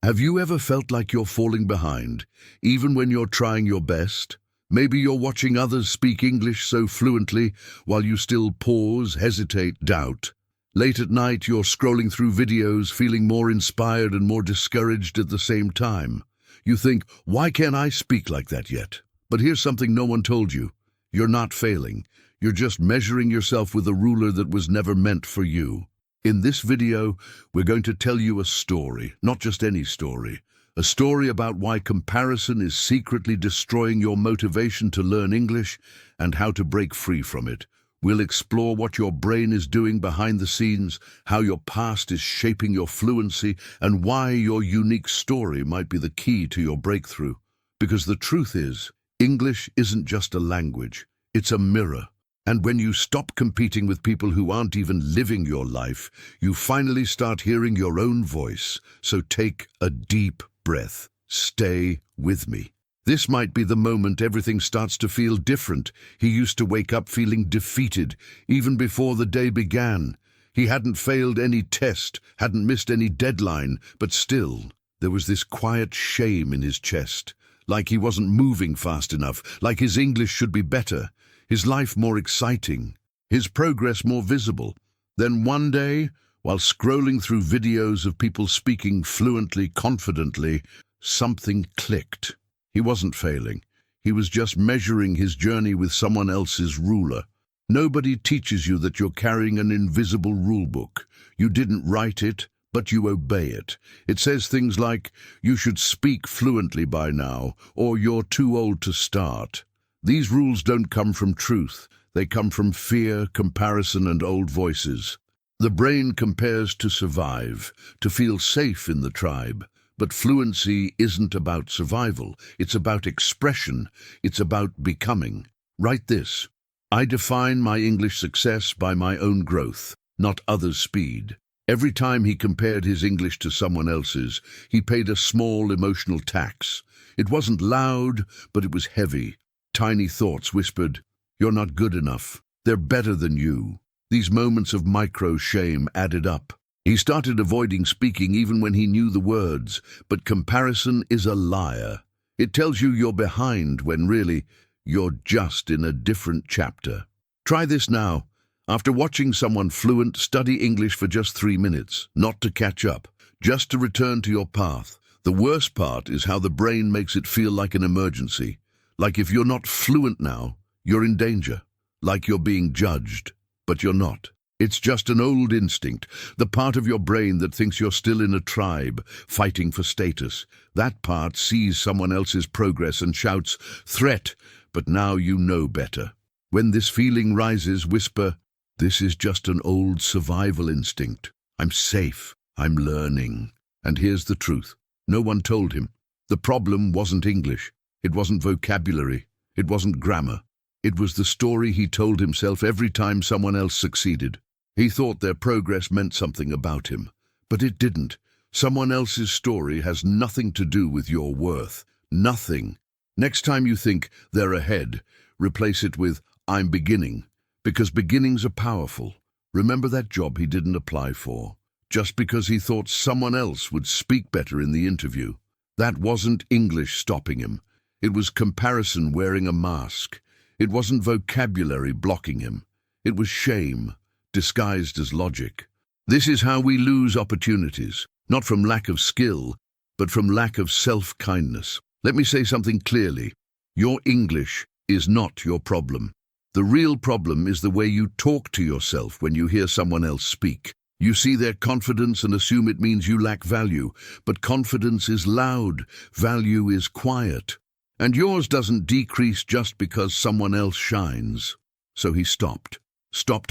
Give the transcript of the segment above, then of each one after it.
Have you ever felt like you're falling behind, even when you're trying your best? Maybe you're watching others speak English so fluently while you still pause, hesitate, doubt. Late at night, you're scrolling through videos, feeling more inspired and more discouraged at the same time. You think, why can't I speak like that yet? But here's something no one told you. You're not failing. You're just measuring yourself with a ruler that was never meant for you. In this video, we're going to tell you a story, not just any story. A story about why comparison is secretly destroying your motivation to learn English and how to break free from it. We'll explore what your brain is doing behind the scenes, how your past is shaping your fluency, and why your unique story might be the key to your breakthrough. Because the truth is, English isn't just a language, it's a mirror. And when you stop competing with people who aren't even living your life, you finally start hearing your own voice. So take a deep breath. Stay with me. This might be the moment everything starts to feel different. He used to wake up feeling defeated, even before the day began. He hadn't failed any test, hadn't missed any deadline, but still, there was this quiet shame in his chest. Like he wasn't moving fast enough, like his English should be better. His life more exciting, his progress more visible. Then one day, while scrolling through videos of people speaking fluently, confidently, something clicked. He wasn't failing. He was just measuring his journey with someone else's ruler. Nobody teaches you that you're carrying an invisible rule book. You didn't write it, but you obey it. It says things like, you should speak fluently by now, or you're too old to start. These rules don't come from truth. They come from fear, comparison, and old voices. The brain compares to survive, to feel safe in the tribe. But fluency isn't about survival. It's about expression. It's about becoming. Write this. I define my English success by my own growth, not others' speed. Every time he compared his English to someone else's, he paid a small emotional tax. It wasn't loud, but it was heavy. Tiny thoughts whispered, you're not good enough. They're better than you. These moments of micro-shame added up. He started avoiding speaking even when he knew the words, but comparison is a liar. It tells you you're behind when really, you're just in a different chapter. Try this now. After watching someone fluent, study English for just 3 minutes, not to catch up, just to return to your path. The worst part is how the brain makes it feel like an emergency. Like if you're not fluent now, you're in danger. Like you're being judged, but you're not. It's just an old instinct, the part of your brain that thinks you're still in a tribe, fighting for status. That part sees someone else's progress and shouts, threat, but now you know better. When this feeling rises, whisper, this is just an old survival instinct. I'm safe. I'm learning. And here's the truth. No one told him. The problem wasn't English. It wasn't vocabulary. It wasn't grammar. It was the story he told himself every time someone else succeeded. He thought their progress meant something about him, but it didn't. Someone else's story has nothing to do with your worth. Nothing. Next time you think they're ahead, replace it with I'm beginning, because beginnings are powerful. Remember that job he didn't apply for, just because he thought someone else would speak better in the interview. That wasn't English stopping him. It was comparison wearing a mask. It wasn't vocabulary blocking him. It was shame, disguised as logic. This is how we lose opportunities, not from lack of skill, but from lack of self-kindness. Let me say something clearly. Your English is not your problem. The real problem is the way you talk to yourself when you hear someone else speak. You see their confidence and assume it means you lack value, but confidence is loud, value is quiet. And yours doesn't decrease just because someone else shines. So he stopped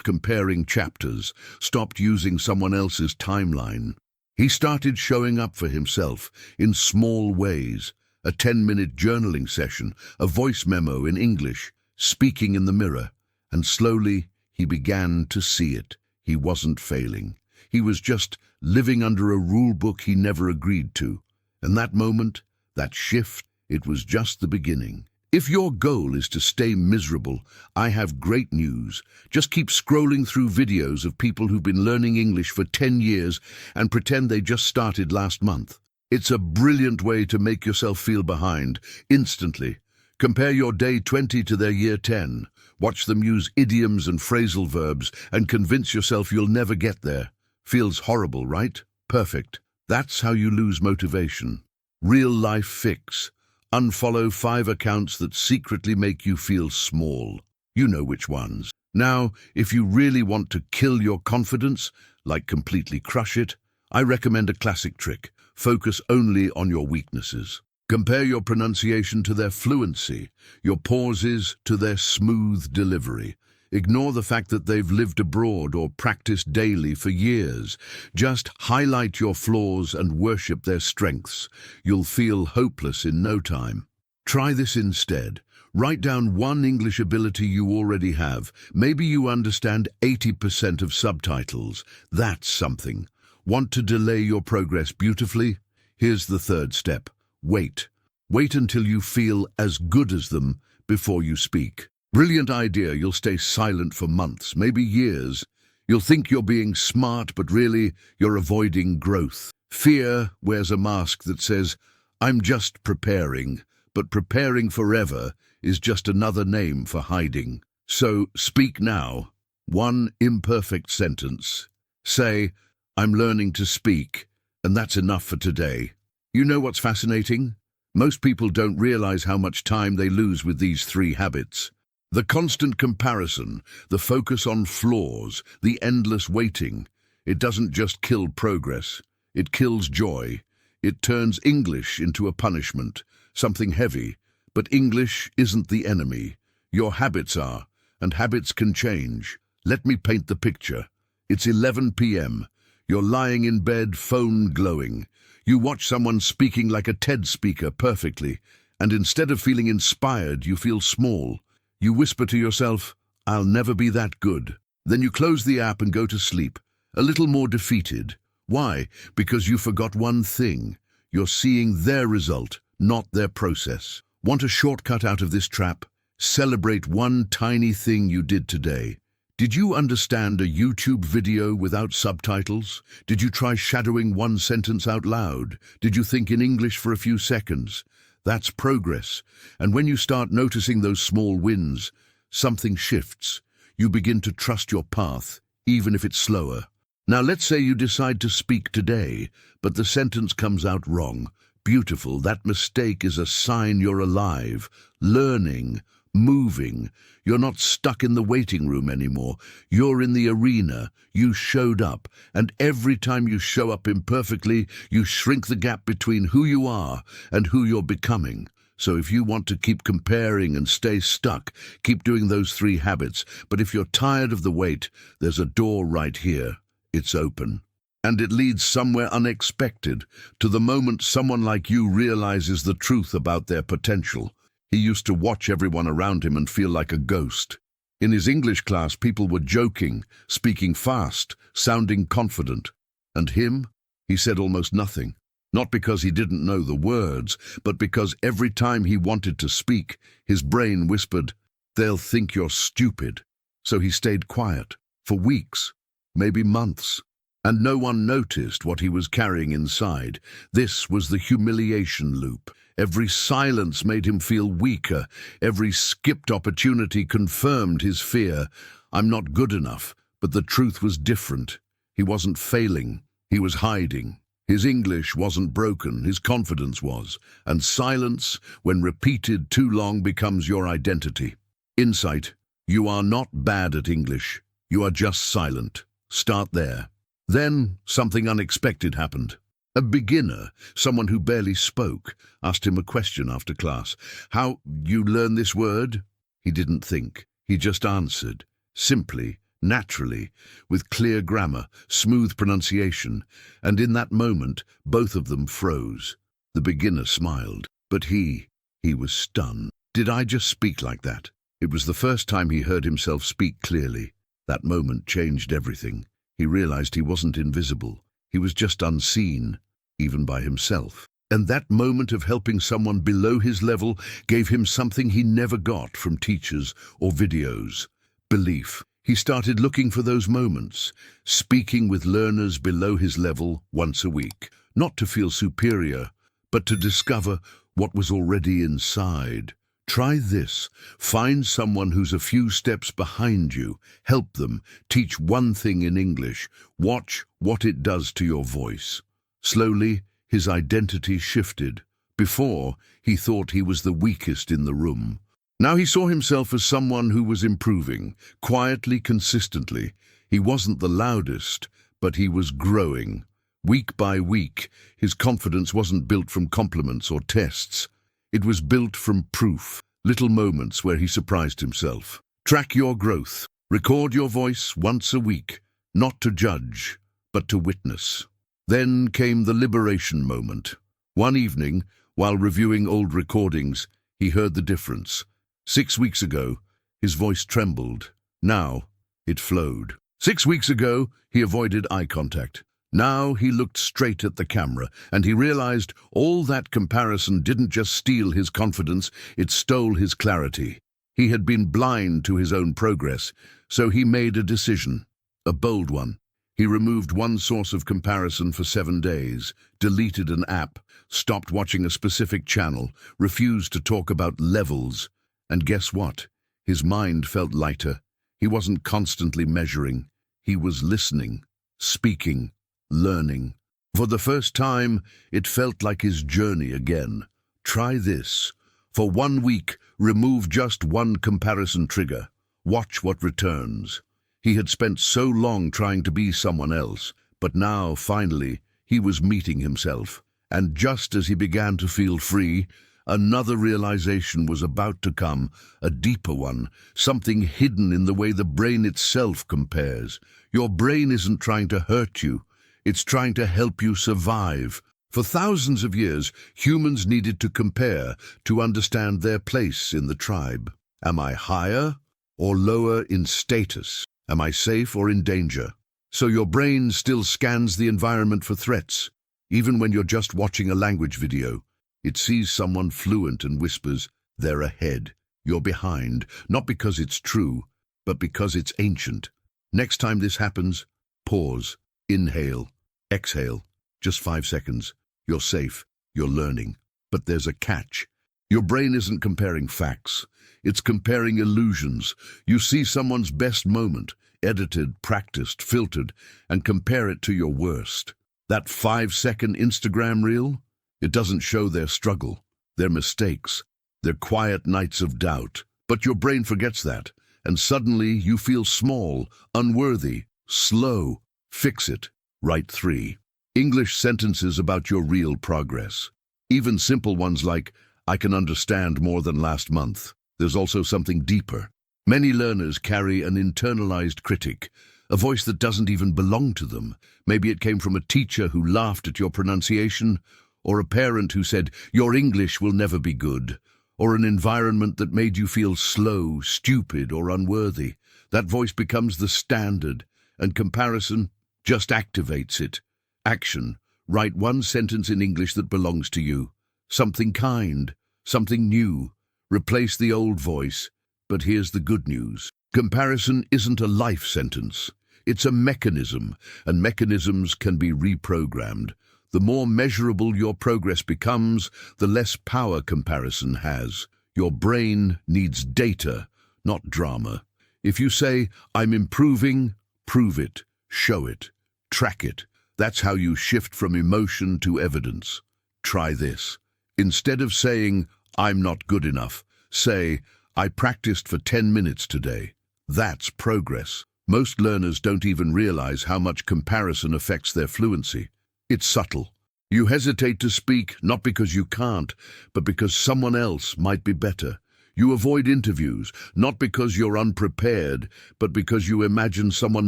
comparing chapters, stopped using someone else's timeline. He started showing up for himself in small ways, a 10-minute journaling session, a voice memo in English, speaking in the mirror, and slowly he began to see it. He wasn't failing. He was just living under a rule book he never agreed to. And that moment, that shift, it was just the beginning. If your goal is to stay miserable, I have great news. Just keep scrolling through videos of people who've been learning English for 10 years and pretend they just started last month. It's a brilliant way to make yourself feel behind, instantly. Compare your day 20 to their year 10. Watch them use idioms and phrasal verbs and convince yourself you'll never get there. Feels horrible, right? Perfect. That's how you lose motivation. Real life fix. Unfollow 5 accounts that secretly make you feel small. You know which ones. Now, if you really want to kill your confidence, like completely crush it, I recommend a classic trick. Focus only on your weaknesses. Compare your pronunciation to their fluency, your pauses to their smooth delivery. Ignore the fact that they've lived abroad or practiced daily for years. Just highlight your flaws and worship their strengths. You'll feel hopeless in no time. Try this instead. Write down one English ability you already have. Maybe you understand 80% of subtitles. That's something. Want to delay your progress beautifully? Here's the third step. Wait. Wait until you feel as good as them before you speak. Brilliant idea. You'll stay silent for months, maybe years. You'll think you're being smart, but really you're avoiding growth. Fear wears a mask that says, I'm just preparing, but preparing forever is just another name for hiding. So speak now. One imperfect sentence. Say, I'm learning to speak, and that's enough for today. You know what's fascinating? Most people don't realize how much time they lose with these 3 habits. The constant comparison, the focus on flaws, the endless waiting. It doesn't just kill progress, it kills joy. It turns English into a punishment, something heavy. But English isn't the enemy. Your habits are, and habits can change. Let me paint the picture. It's 11 p.m. You're lying in bed, phone glowing. You watch someone speaking like a TED speaker perfectly, and instead of feeling inspired, you feel small. You whisper to yourself, I'll never be that good. Then you close the app and go to sleep, a little more defeated. Why? Because you forgot one thing. You're seeing their result, not their process. Want a shortcut out of this trap? Celebrate one tiny thing you did today. Did you understand a YouTube video without subtitles? Did you try shadowing one sentence out loud? Did you think in English for a few seconds? That's progress. And when you start noticing those small wins, something shifts. You begin to trust your path, even if it's slower. Now let's say you decide to speak today, but the sentence comes out wrong. Beautiful. That mistake is a sign you're alive, learning, moving. You're not stuck in the waiting room anymore. You're in the arena. You showed up. And every time you show up imperfectly, you shrink the gap between who you are and who you're becoming. So if you want to keep comparing and stay stuck, keep doing those 3 habits. But if you're tired of the wait, there's a door right here. It's open. And it leads somewhere unexpected, to the moment someone like you realizes the truth about their potential. He used to watch everyone around him and feel like a ghost. In his English class, people were joking, speaking fast, sounding confident. And him? He said almost nothing. Not because he didn't know the words, but because every time he wanted to speak, his brain whispered, they'll think you're stupid. So he stayed quiet, for weeks, maybe months. And no one noticed what he was carrying inside. This was the humiliation loop. Every silence made him feel weaker. Every skipped opportunity confirmed his fear. I'm not good enough. But the truth was different. He wasn't failing. He was hiding. His English wasn't broken. His confidence was. And silence, when repeated too long, becomes your identity. Insight. You are not bad at English. You are just silent. Start there. Then something unexpected happened. A beginner, someone who barely spoke, asked him a question after class. How you learn this word? He didn't think. He just answered. Simply, naturally, with clear grammar, smooth pronunciation. And in that moment, both of them froze. The beginner smiled, but he was stunned. Did I just speak like that? It was the first time he heard himself speak clearly. That moment changed everything. He realized he wasn't invisible. He was just unseen, even by himself. And that moment of helping someone below his level gave him something he never got from teachers or videos: belief. He started looking for those moments, speaking with learners below his level once a week. not to feel superior, but to discover what was already inside. Try this. Find someone who's a few steps behind you. Help them. Teach one thing in English. Watch what it does to your voice. Slowly, his identity shifted. Before, he thought he was the weakest in the room. Now he saw himself as someone who was improving, quietly, consistently. He wasn't the loudest, but he was growing. Week by week, his confidence wasn't built from compliments or tests. It was built from proof, little moments where he surprised himself. Track your growth. Record your voice once a week, not to judge, but to witness. Then came the liberation moment. One evening, while reviewing old recordings, he heard the difference. 6 weeks ago, his voice trembled. Now, it flowed. 6 weeks ago, he avoided eye contact. Now he looked straight at the camera, and he realized all that comparison didn't just steal his confidence, it stole his clarity. He had been blind to his own progress, so he made a decision, a bold one. He removed one source of comparison for 7 days, deleted an app, stopped watching a specific channel, refused to talk about levels. And guess what? His mind felt lighter. He wasn't constantly measuring. He was listening, speaking, learning. For the first time, it felt like his journey again. Try this. For 1 week, remove just one comparison trigger. Watch what returns. He had spent so long trying to be someone else, but now, finally, he was meeting himself. And just as he began to feel free, another realization was about to come, a deeper one, something hidden in the way the brain itself compares. Your brain isn't trying to hurt you. It's trying to help you survive. For thousands of years, humans needed to compare to understand their place in the tribe. Am I higher or lower in status? Am I safe or in danger? So your brain still scans the environment for threats. Even when you're just watching a language video, it sees someone fluent and whispers, they're ahead. You're behind, not because it's true, but because it's ancient. Next time this happens, pause, inhale, exhale, just 5 seconds. You're safe, you're learning. But there's a catch. Your brain isn't comparing facts. It's comparing illusions. You see someone's best moment, edited, practiced, filtered, and compare it to your worst. That 5-second Instagram reel? It doesn't show their struggle, their mistakes, their quiet nights of doubt. But your brain forgets that, and suddenly you feel small, unworthy, slow. Fix it. Write 3 English sentences about your real progress. Even simple ones like, I can understand more than last month. There's also something deeper. Many learners carry an internalized critic, a voice that doesn't even belong to them. Maybe it came from a teacher who laughed at your pronunciation, or a parent who said, your English will never be good, or an environment that made you feel slow, stupid, or unworthy. That voice becomes the standard, and comparison just activates it. Action. Write 1 sentence in English that belongs to you. Something kind, something new. Replace the old voice. But here's the good news. Comparison isn't a life sentence. It's a mechanism, and mechanisms can be reprogrammed. The more measurable your progress becomes, the less power comparison has. Your brain needs data, not drama. If you say, I'm improving, prove it, show it, track it. That's how you shift from emotion to evidence. Try this. Instead of saying, I'm not good enough, say, I practiced for 10 minutes today. That's progress. Most learners don't even realize how much comparison affects their fluency. It's subtle. You hesitate to speak not because you can't, but because someone else might be better. You avoid interviews, not because you're unprepared, but because you imagine someone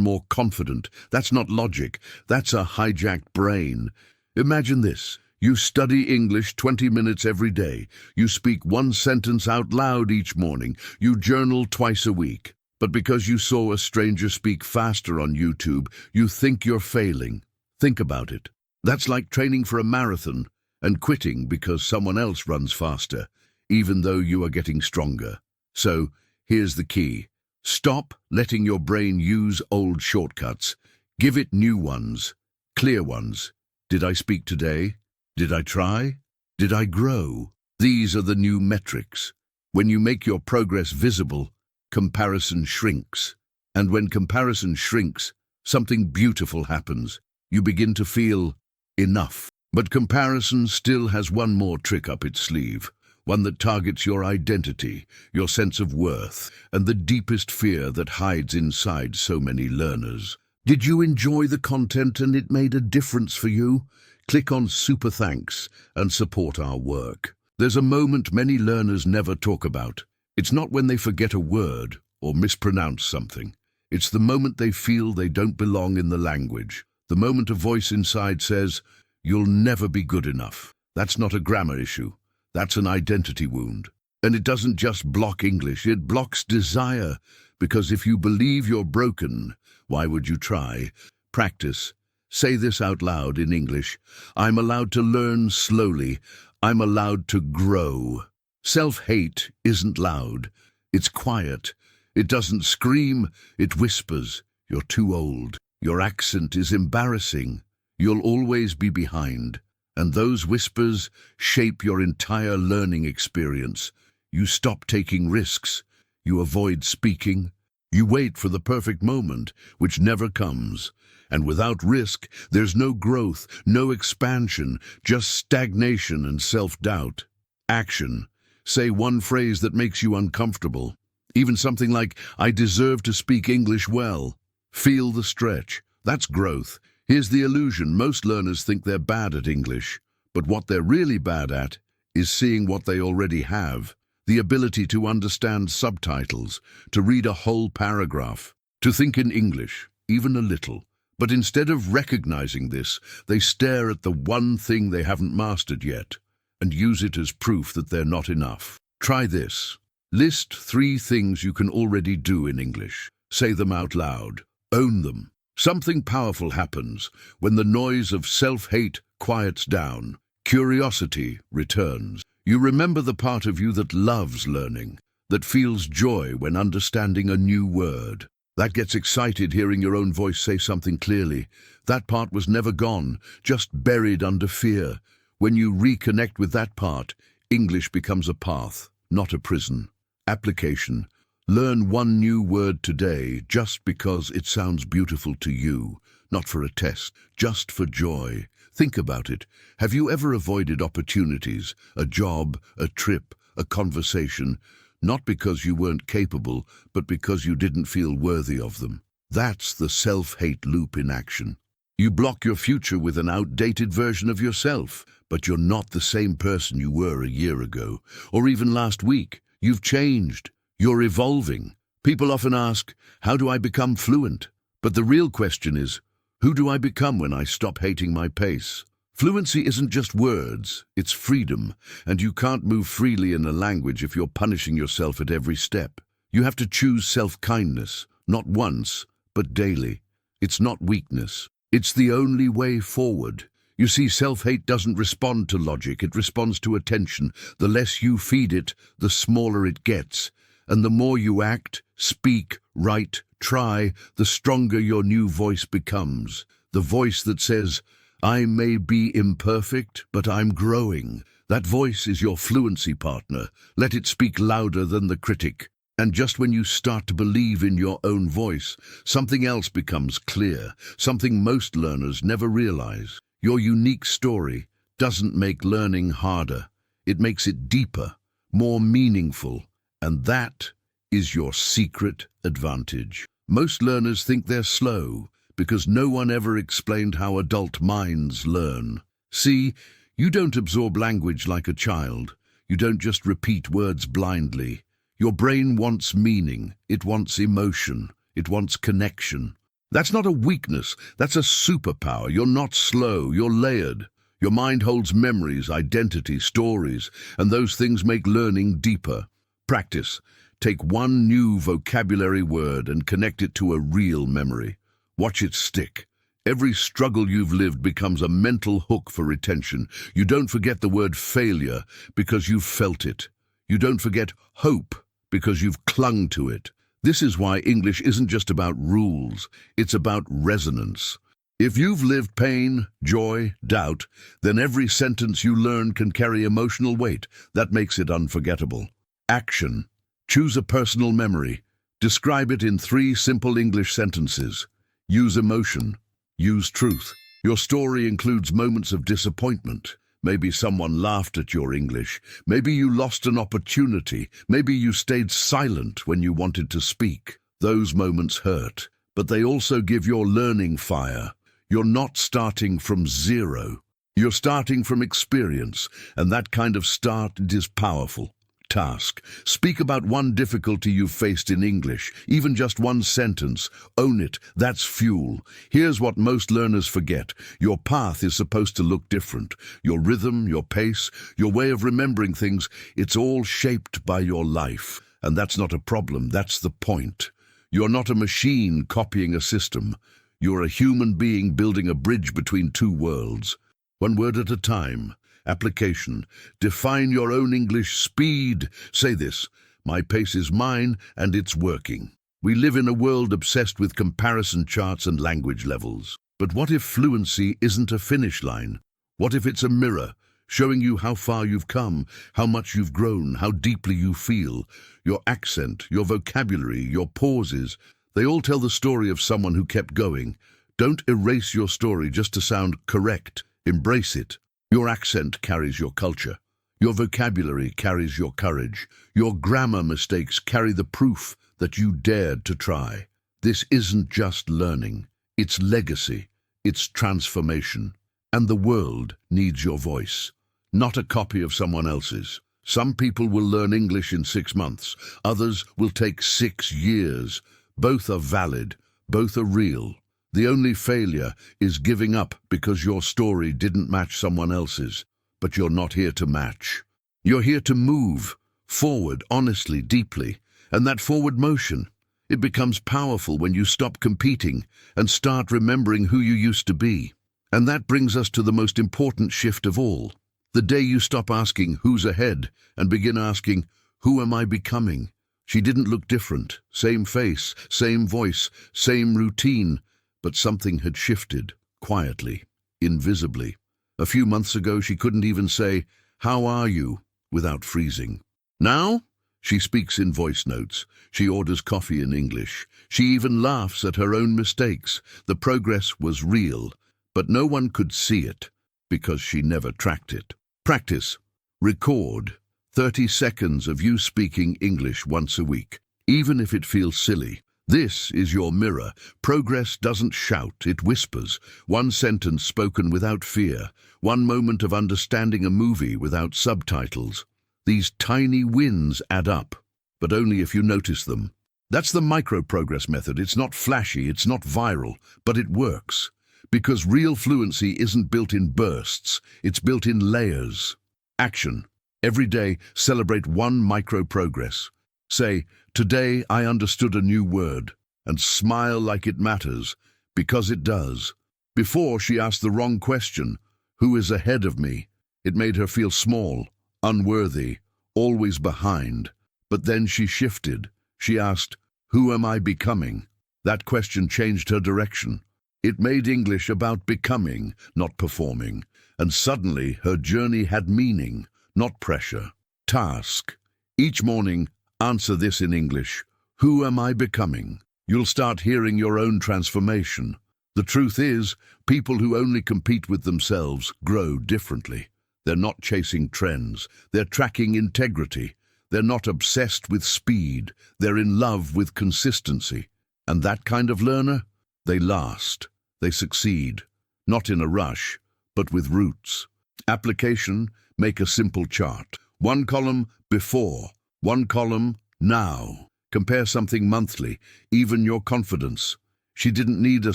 more confident. That's not logic. That's a hijacked brain. Imagine this. You study English 20 minutes every day. You speak 1 sentence out loud each morning. You journal twice a week. But because you saw a stranger speak faster on YouTube, you think you're failing. Think about it. That's like training for a marathon and quitting because someone else runs faster, even though you are getting stronger. So, here's the key. Stop letting your brain use old shortcuts. Give it new ones, clear ones. Did I speak today? Did I try? Did I grow? These are the new metrics. When you make your progress visible, comparison shrinks. And when comparison shrinks, something beautiful happens. You begin to feel enough. But comparison still has one more trick up its sleeve, one that targets your identity, your sense of worth, and the deepest fear that hides inside so many learners. Did you enjoy the content and it made a difference for you? Click on Super Thanks and support our work. There's a moment many learners never talk about. It's not when they forget a word or mispronounce something. It's the moment they feel they don't belong in the language. The moment a voice inside says, "You'll never be good enough." That's not a grammar issue. That's an identity wound. And it doesn't just block English, it blocks desire. Because if you believe you're broken, why would you try? Practice. Say this out loud in English. I'm allowed to learn slowly. I'm allowed to grow. Self-hate isn't loud. It's quiet. It doesn't scream. It whispers. You're too old. Your accent is embarrassing. You'll always be behind. And those whispers shape your entire learning experience. You stop taking risks. You avoid speaking. You wait for the perfect moment, which never comes. And without risk, there's no growth, no expansion, just stagnation and self-doubt. Action. Say one phrase that makes you uncomfortable. Even something like, "I deserve to speak English well." Feel the stretch. That's growth. Here's the illusion. Most learners think they're bad at English, but what they're really bad at is seeing what they already have. The ability to understand subtitles, to read a whole paragraph, to think in English, even a little. But instead of recognizing this, they stare at the one thing they haven't mastered yet and use it as proof that they're not enough. Try this. List 3 things you can already do in English. Say them out loud. Own them. Something powerful happens when the noise of self-hate quiets down. Curiosity returns. You remember the part of you that loves learning, that feels joy when understanding a new word, that gets excited hearing your own voice say something clearly. That part was never gone, just buried under fear. When you reconnect with that part, English becomes a path, not a prison. Application. Learn one new word today just because it sounds beautiful to you, not for a test, just for joy. Think about it. Have you ever avoided opportunities, a job, a trip, a conversation, not because you weren't capable, but because you didn't feel worthy of them? That's the self-hate loop in action. You block your future with an outdated version of yourself, but you're not the same person you were a year ago, or even last week. You've changed. You're evolving. People often ask, how do I become fluent? But the real question is, who do I become when I stop hating my pace? Fluency isn't just words, it's freedom, and you can't move freely in a language if you're punishing yourself at every step. You have to choose self-kindness, not once, but daily. It's not weakness. It's the only way forward. You see, self-hate doesn't respond to logic, it responds to attention. The less you feed it, the smaller it gets. And the more you act, speak, write, try, the stronger your new voice becomes. The voice that says, I may be imperfect, but I'm growing. That voice is your fluency partner. Let it speak louder than the critic. And just when you start to believe in your own voice, something else becomes clear, something most learners never realize. Your unique story doesn't make learning harder. It makes it deeper, more meaningful. And that is your secret advantage. Most learners think they're slow because no one ever explained how adult minds learn. See, you don't absorb language like a child. You don't just repeat words blindly. Your brain wants meaning. It wants emotion. It wants connection. That's not a weakness. That's a superpower. You're not slow. You're layered. Your mind holds memories, identity, stories, and those things make learning deeper. Practice. Take one new vocabulary word and connect it to a real memory. Watch it stick. Every struggle you've lived becomes a mental hook for retention. You don't forget the word failure because you've felt it. You don't forget hope because you've clung to it. This is why English isn't just about rules. It's about resonance. If you've lived pain, joy, doubt, then every sentence you learn can carry emotional weight. That makes it unforgettable. Action. Choose a personal memory. Describe it in 3 simple English sentences. Use emotion. Use truth. Your story includes moments of disappointment. Maybe someone laughed at your English. Maybe you lost an opportunity. Maybe you stayed silent when you wanted to speak. Those moments hurt, but they also give your learning fire. You're not starting from zero. You're starting from experience, and that kind of start is powerful. Task. Speak about one difficulty you've faced in English, even just one sentence. Own it. That's fuel. Here's what most learners forget. Your path is supposed to look different. Your rhythm, your pace, your way of remembering things, it's all shaped by your life. And that's not a problem, that's the point. You're not a machine copying a system. You're a human being building a bridge between 2 worlds. One word at a time. Application. Define your own English speed. Say this: my pace is mine and it's working. We live in a world obsessed with comparison charts and language levels. But what if fluency isn't a finish line? What if it's a mirror, showing you how far you've come, how much you've grown, how deeply you feel? Your accent, your vocabulary, your pauses, they all tell the story of someone who kept going. Don't erase your story just to sound correct. Embrace it. Your accent carries your culture. Your vocabulary carries your courage. Your grammar mistakes carry the proof that you dared to try. This isn't just learning. It's legacy. It's transformation. And the world needs your voice, not a copy of someone else's. Some people will learn English in 6 months. Others will take 6 years. Both are valid. Both are real. The only failure is giving up because your story didn't match someone else's. But you're not here to match. You're here to move forward, honestly, deeply. And that forward motion, it becomes powerful when you stop competing and start remembering who you used to be. And that brings us to the most important shift of all. The day you stop asking who's ahead and begin asking, who am I becoming? She didn't look different. Same face, same voice, same routine. But something had shifted, quietly, invisibly. A few months ago, she couldn't even say, "How are you?" without freezing. Now, she speaks in voice notes. She orders coffee in English. She even laughs at her own mistakes. The progress was real, but no one could see it because she never tracked it. Practice. Record 30 seconds of you speaking English once a week, even if it feels silly. This is your mirror. Progress doesn't shout, it whispers. One sentence spoken without fear. One moment of understanding a movie without subtitles. These tiny wins add up, but only if you notice them. That's the micro-progress method. It's not flashy, it's not viral, but it works. Because real fluency isn't built in bursts, it's built in layers. Action. Every day, celebrate one micro-progress. Say, "Today I understood a new word," and smile like it matters, because it does. Before, she asked the wrong question. Who is ahead of me? It made her feel small, unworthy, always behind. But then she shifted. She asked, "Who am I becoming?" That question changed her direction. It made English about becoming, not performing. And suddenly her journey had meaning, not pressure. Task. Each morning, answer this in English. Who am I becoming? You'll start hearing your own transformation. The truth is, people who only compete with themselves grow differently. They're not chasing trends. They're tracking integrity. They're not obsessed with speed. They're in love with consistency. And that kind of learner, they last. They succeed. Not in a rush, but with roots. Application. Make a simple chart. One column, before. One column, now. Compare something monthly, even your confidence. She didn't need a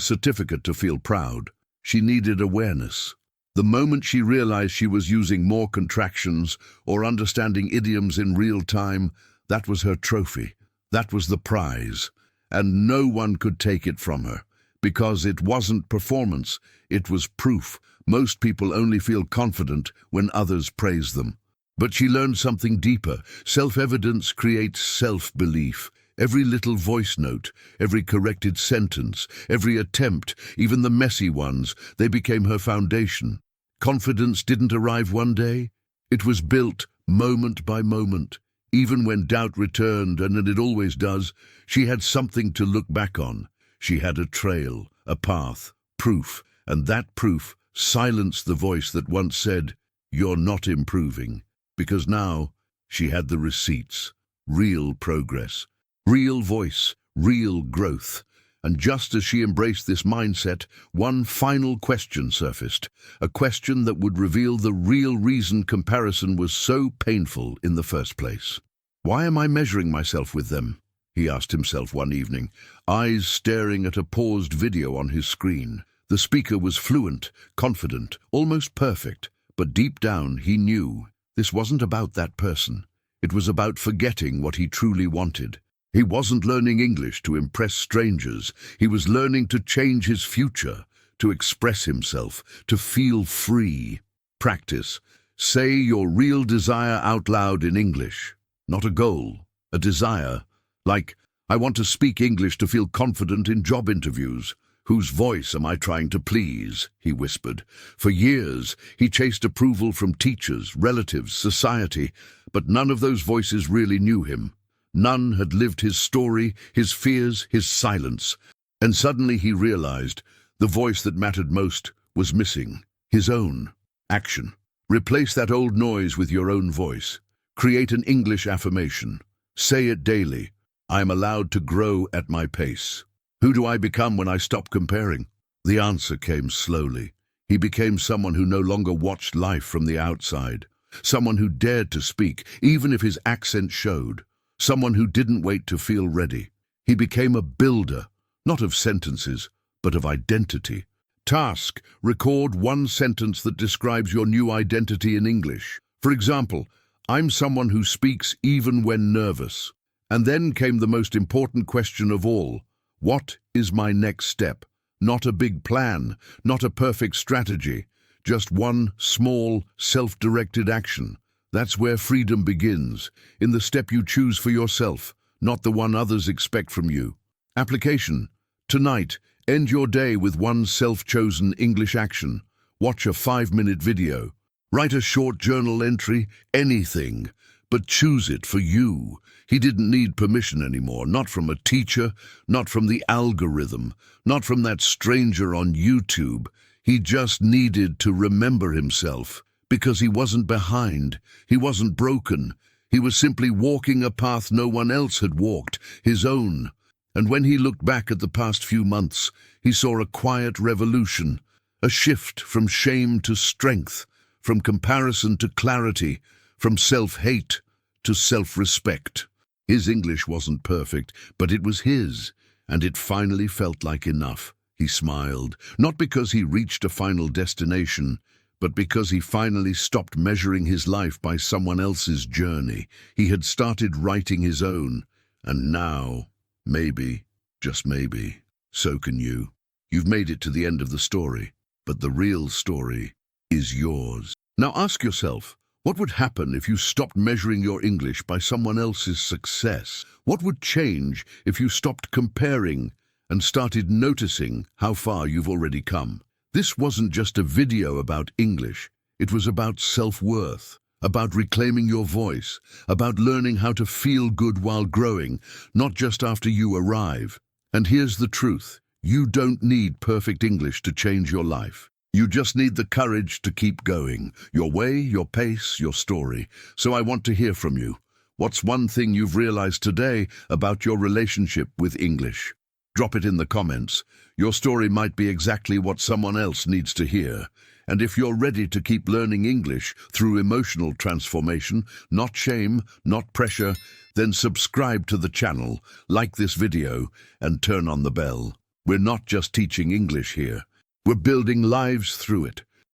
certificate to feel proud. She needed awareness. The moment she realized she was using more contractions or understanding idioms in real time, that was her trophy. That was the prize. And no one could take it from her. Because it wasn't performance, it was proof. Most people only feel confident when others praise them. But she learned something deeper. Self-evidence creates self-belief. Every little voice note, every corrected sentence, every attempt, even the messy ones, they became her foundation. Confidence didn't arrive one day. It was built moment by moment. Even when doubt returned, and it always does, she had something to look back on. She had a trail, a path, proof, and that proof silenced the voice that once said, "You're not improving." Because now she had the receipts, real progress, real voice, real growth. And just as she embraced this mindset, one final question surfaced, a question that would reveal the real reason comparison was so painful in the first place. "Why am I measuring myself with them?" he asked himself one evening, eyes staring at a paused video on his screen. The speaker was fluent, confident, almost perfect, but deep down he knew this wasn't about that person. It was about forgetting what he truly wanted. He wasn't learning English to impress strangers. He was learning to change his future, to express himself, to feel free. Practice. Say your real desire out loud in English. Not a goal, a desire. Like, I want to speak English to feel confident in job interviews. "Whose voice am I trying to please?" he whispered. For years, he chased approval from teachers, relatives, society, but none of those voices really knew him. None had lived his story, his fears, his silence. And suddenly he realized the voice that mattered most was missing, his own. Action. Replace that old noise with your own voice. Create an English affirmation. Say it daily. I am allowed to grow at my pace. Who do I become when I stop comparing? The answer came slowly. He became someone who no longer watched life from the outside. Someone who dared to speak, even if his accent showed. Someone who didn't wait to feel ready. He became a builder, not of sentences, but of identity. Task: record one sentence that describes your new identity in English. For example, I'm someone who speaks even when nervous. And then came the most important question of all. What is my next step? Not a big plan, not a perfect strategy, just one small, self-directed action. That's where freedom begins, in the step you choose for yourself, not the one others expect from you. Application. Tonight, end your day with one self-chosen English action. Watch a 5-minute video. Write a short journal entry, anything, but choose it for you. He didn't need permission anymore, not from a teacher, not from the algorithm, not from that stranger on YouTube. He just needed to remember himself. Because he wasn't behind, he wasn't broken. He was simply walking a path no one else had walked, his own. And when he looked back at the past few months, he saw a quiet revolution, a shift from shame to strength, from comparison to clarity, from self-hate to self-respect. His English wasn't perfect, but it was his, and it finally felt like enough. He smiled, not because he reached a final destination, but because he finally stopped measuring his life by someone else's journey. He had started writing his own, and now, maybe, just maybe, so can you. You've made it to the end of the story, but the real story is yours. Now ask yourself, what would happen if you stopped measuring your English by someone else's success? What would change if you stopped comparing and started noticing how far you've already come? This wasn't just a video about English. It was about self-worth, about reclaiming your voice, about learning how to feel good while growing, not just after you arrive. And here's the truth. You don't need perfect English to change your life. You just need the courage to keep going. Your way, your pace, your story. So I want to hear from you. What's one thing you've realized today about your relationship with English? Drop it in the comments. Your story might be exactly what someone else needs to hear. And if you're ready to keep learning English through emotional transformation, not shame, not pressure, then subscribe to the channel, like this video, and turn on the bell. We're not just teaching English here. We're building lives through it.